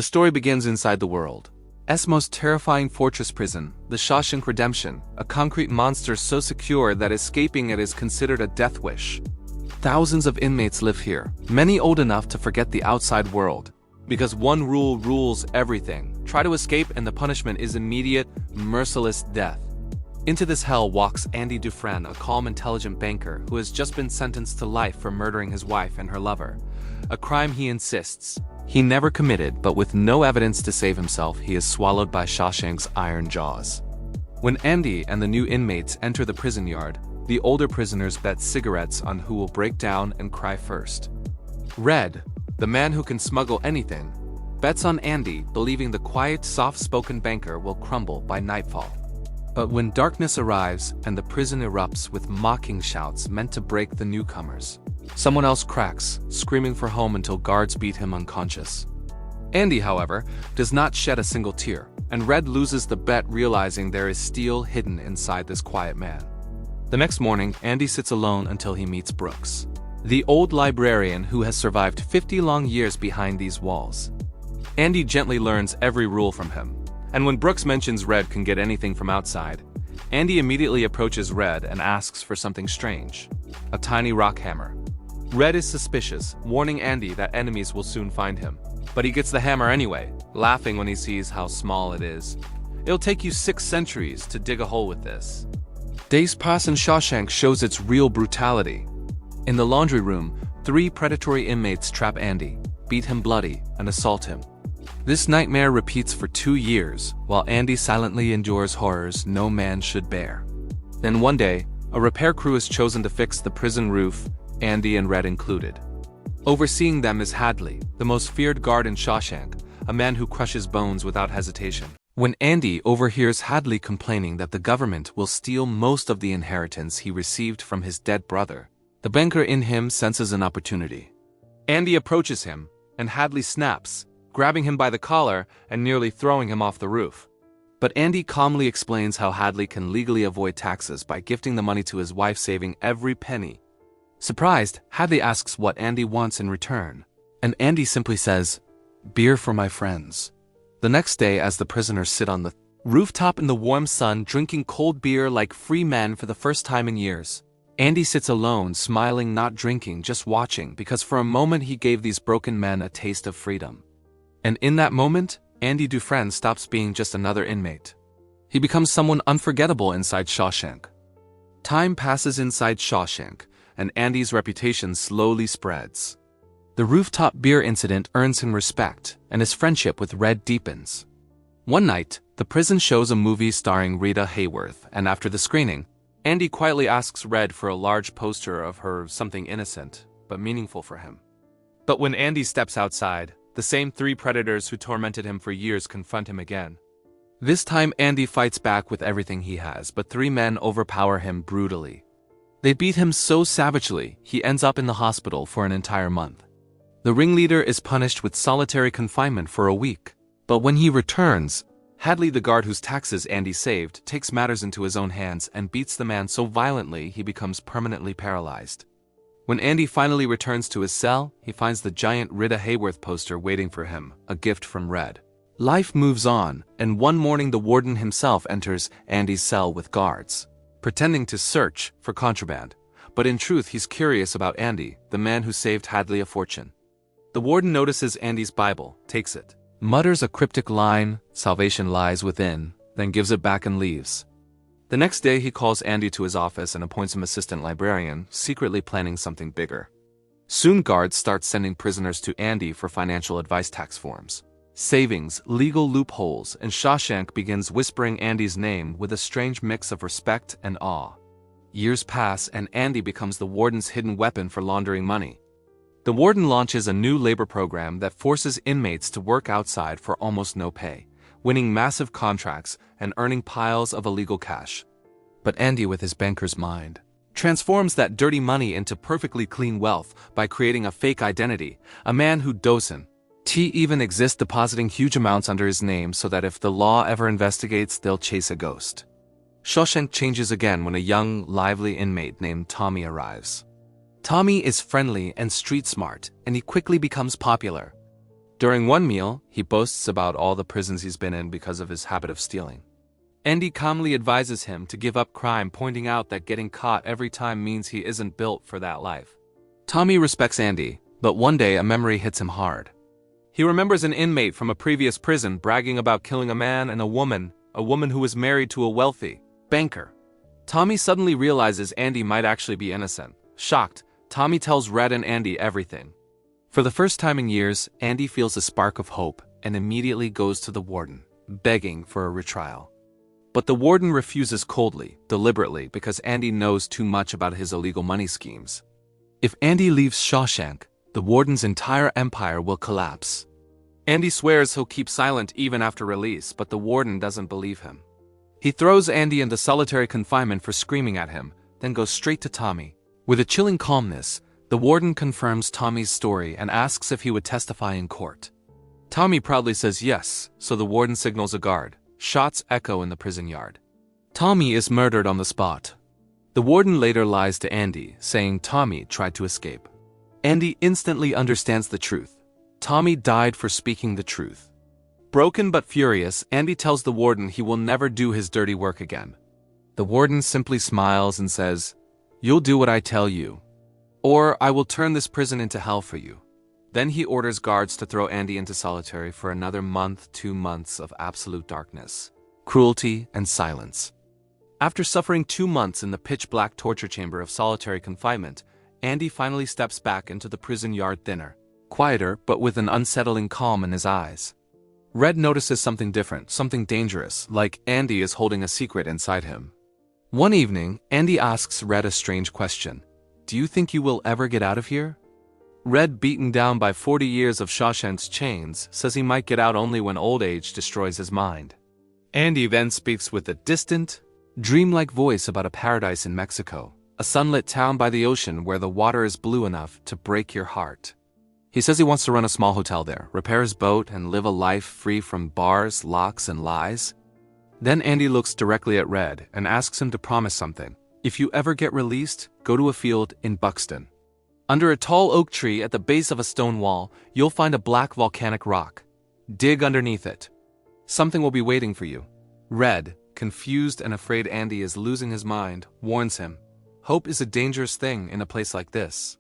The story begins inside the world's most terrifying fortress prison, the Shawshank Redemption, a concrete monster so secure that escaping it is considered a death wish. Thousands of inmates live here, many old enough to forget the outside world. Because one rule rules everything: try to escape and the punishment is immediate, merciless death. Into this hell walks Andy Dufresne, a calm, intelligent banker who has just been sentenced to life for murdering his wife and her lover. A crime he insists he never committed, but with no evidence to save himself, he is swallowed by Shawshank's iron jaws. When Andy and the new inmates enter the prison yard, the older prisoners bet cigarettes on who will break down and cry first. Red, the man who can smuggle anything, bets on Andy, believing the quiet, soft-spoken banker will crumble by nightfall. But when darkness arrives and the prison erupts with mocking shouts meant to break the newcomers, someone else cracks, screaming for home until guards beat him unconscious. Andy, however, does not shed a single tear, and Red loses the bet, realizing there is steel hidden inside this quiet man. The next morning, Andy sits alone until he meets Brooks, the old librarian who has survived 50 long years behind these walls. Andy gently learns every rule from him, and when Brooks mentions Red can get anything from outside, Andy immediately approaches Red and asks for something strange: a tiny rock hammer. Red is suspicious, warning Andy that enemies will soon find him. But he gets the hammer anyway, laughing when he sees how small it is. It'll take you 6 centuries to dig a hole with this. Days pass and Shawshank shows its real brutality. In the laundry room, 3 predatory inmates trap Andy, beat him bloody, and assault him. This nightmare repeats for 2 years, while Andy silently endures horrors no man should bear. Then one day, a repair crew is chosen to fix the prison roof, Andy and Red included. Overseeing them is Hadley, the most feared guard in Shawshank, a man who crushes bones without hesitation. When Andy overhears Hadley complaining that the government will steal most of the inheritance he received from his dead brother, the banker in him senses an opportunity. Andy approaches him, and Hadley snaps, grabbing him by the collar and nearly throwing him off the roof. But Andy calmly explains how Hadley can legally avoid taxes by gifting the money to his wife, saving every penny. Surprised, Hadley asks what Andy wants in return, and Andy simply says, "Beer for my friends." The next day, as the prisoners sit on the rooftop in the warm sun drinking cold beer like free men for the first time in years, Andy sits alone, smiling, not drinking, just watching, because for a moment he gave these broken men a taste of freedom. And in that moment, Andy Dufresne stops being just another inmate. He becomes someone unforgettable inside Shawshank. Time passes inside Shawshank, and Andy's reputation slowly spreads. The rooftop beer incident earns him respect, and his friendship with Red deepens. One night, the prison shows a movie starring Rita Hayworth, and after the screening, Andy quietly asks Red for a large poster of her, something innocent, but meaningful for him. But when Andy steps outside, the same 3 predators who tormented him for years confront him again. This time Andy fights back with everything he has, but 3 men overpower him brutally. They beat him so savagely, he ends up in the hospital for an entire month. The ringleader is punished with solitary confinement for a week. But when he returns, Hadley, the guard whose taxes Andy saved, takes matters into his own hands and beats the man so violently he becomes permanently paralyzed. When Andy finally returns to his cell, he finds the giant Rita Hayworth poster waiting for him, a gift from Red. Life moves on, and one morning the warden himself enters Andy's cell with guards, pretending to search for contraband. But in truth, he's curious about Andy, the man who saved Hadley a fortune. The warden notices Andy's Bible, takes it, mutters a cryptic line, "Salvation lies within," then gives it back and leaves. The next day he calls Andy to his office and appoints him assistant librarian, secretly planning something bigger. Soon guards start sending prisoners to Andy for financial advice, tax forms, savings, legal loopholes, and Shawshank begins whispering Andy's name with a strange mix of respect and awe. Years pass and Andy becomes the warden's hidden weapon for laundering money. The warden launches a new labor program that forces inmates to work outside for almost no pay, winning massive contracts and earning piles of illegal cash. But Andy, with his banker's mind, transforms that dirty money into perfectly clean wealth by creating a fake identity, a man who doesn't even exist, depositing huge amounts under his name so that if the law ever investigates, they'll chase a ghost. Shawshank changes again when a young, lively inmate named Tommy arrives. Tommy is friendly and street smart, and he quickly becomes popular. During one meal, he boasts about all the prisons he's been in because of his habit of stealing. Andy calmly advises him to give up crime, pointing out that getting caught every time means he isn't built for that life. Tommy respects Andy, but one day a memory hits him hard. He remembers an inmate from a previous prison bragging about killing a man and a woman who was married to a wealthy banker. Tommy suddenly realizes Andy might actually be innocent. Shocked, Tommy tells Red and Andy everything. For the first time in years, Andy feels a spark of hope and immediately goes to the warden, begging for a retrial. But the warden refuses coldly, deliberately, because Andy knows too much about his illegal money schemes. If Andy leaves Shawshank, the warden's entire empire will collapse. Andy swears he'll keep silent even after release, but the warden doesn't believe him. He throws Andy into solitary confinement for screaming at him, then goes straight to Tommy. With a chilling calmness, the warden confirms Tommy's story and asks if he would testify in court. Tommy proudly says yes, so the warden signals a guard. Shots echo in the prison yard. Tommy is murdered on the spot. The warden later lies to Andy, saying Tommy tried to escape. Andy instantly understands the truth. Tommy died for speaking the truth. Broken but furious, Andy tells the warden he will never do his dirty work again. The warden simply smiles and says, "You'll do what I tell you, or I will turn this prison into hell for you." Then he orders guards to throw Andy into solitary for another month, 2 months of absolute darkness, cruelty, and silence. After suffering 2 months in the pitch-black torture chamber of solitary confinement, Andy finally steps back into the prison yard thinner, quieter, but with an unsettling calm in his eyes. Red notices something different, something dangerous, like Andy is holding a secret inside him. One evening, Andy asks Red a strange question. "Do you think you will ever get out of here?" Red, beaten down by 40 years of Shawshank's chains, says he might get out only when old age destroys his mind. Andy then speaks with a distant, dreamlike voice about a paradise in Mexico, a sunlit town by the ocean where the water is blue enough to break your heart. He says he wants to run a small hotel there, repair his boat, and live a life free from bars, locks, and lies. Then Andy looks directly at Red and asks him to promise something. If you ever get released, go to a field in Buxton. Under a tall oak tree at the base of a stone wall, you'll find a black volcanic rock. Dig underneath it. Something will be waiting for you. Red, confused and afraid Andy is losing his mind, warns him. Hope is a dangerous thing in a place like this.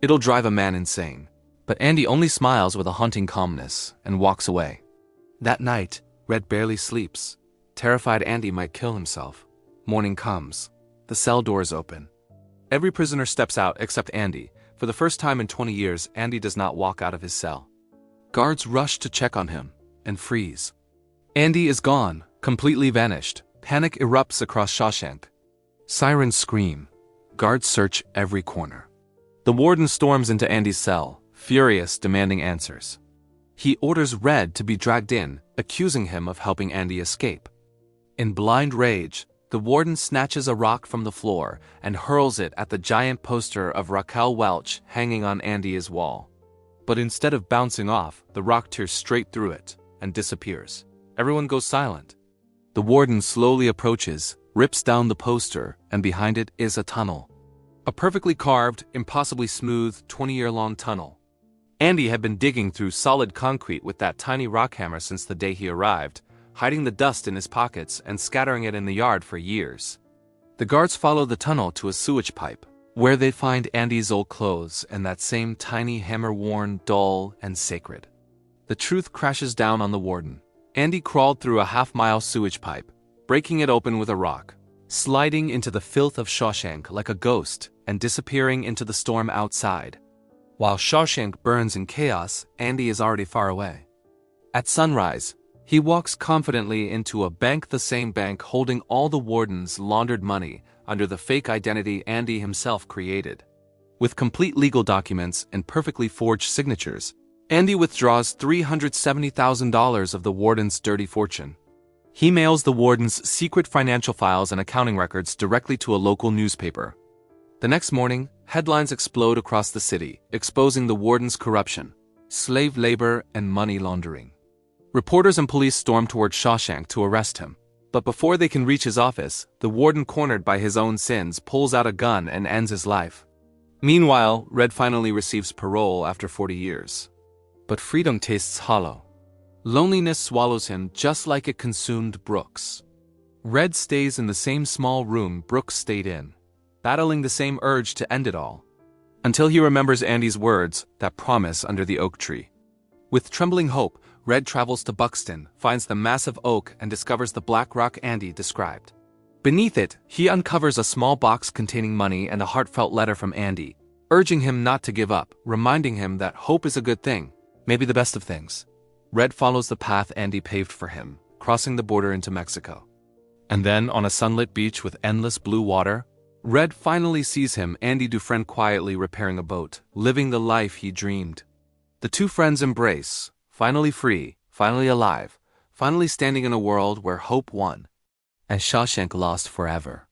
It'll drive a man insane. But Andy only smiles with a haunting calmness and walks away. That night, Red barely sleeps. Terrified Andy might kill himself. Morning comes. The cell doors open. Every prisoner steps out except Andy. For the first time in 20 years, Andy does not walk out of his cell. Guards rush to check on him and freeze. Andy is gone, completely vanished. Panic erupts across Shawshank. Sirens scream. Guards search every corner. The warden storms into Andy's cell, furious, demanding answers. He orders Red to be dragged in, accusing him of helping Andy escape. In blind rage, the warden snatches a rock from the floor and hurls it at the giant poster of Raquel Welch hanging on Andy's wall. But instead of bouncing off, the rock tears straight through it and disappears. Everyone goes silent. The warden slowly approaches, rips down the poster, and behind it is a tunnel. A perfectly carved, impossibly smooth, 20-year-long tunnel. Andy had been digging through solid concrete with that tiny rock hammer since the day he arrived, hiding the dust in his pockets and scattering it in the yard for years. The guards follow the tunnel to a sewage pipe, where they find Andy's old clothes and that same tiny hammer worn, dull, and sacred. The truth crashes down on the warden. Andy crawled through a half-mile sewage pipe, breaking it open with a rock, sliding into the filth of Shawshank like a ghost and disappearing into the storm outside. While Shawshank burns in chaos, Andy is already far away. At sunrise, he walks confidently into a bank, the same bank holding all the warden's laundered money under the fake identity Andy himself created. With complete legal documents and perfectly forged signatures, Andy withdraws $370,000 of the warden's dirty fortune. He mails the warden's secret financial files and accounting records directly to a local newspaper. The next morning, headlines explode across the city, exposing the warden's corruption, slave labor, and money laundering. Reporters and police storm toward Shawshank to arrest him. But before they can reach his office, the warden, cornered by his own sins, pulls out a gun and ends his life. Meanwhile, Red finally receives parole after 40 years. but freedom tastes hollow. Loneliness swallows him just like it consumed Brooks. Red stays in the same small room Brooks stayed in, battling the same urge to end it all. Until he remembers Andy's words, that promise under the oak tree. With trembling hope, Red travels to Buxton, finds the massive oak and discovers the black rock Andy described. Beneath it, he uncovers a small box containing money and a heartfelt letter from Andy, urging him not to give up, reminding him that hope is a good thing, maybe the best of things. Red follows the path Andy paved for him, crossing the border into Mexico. And then, on a sunlit beach with endless blue water, Red finally sees him, Andy Dufresne, quietly repairing a boat, living the life he dreamed. The two friends embrace, finally free, finally alive, finally standing in a world where hope won, and Shawshank lost forever.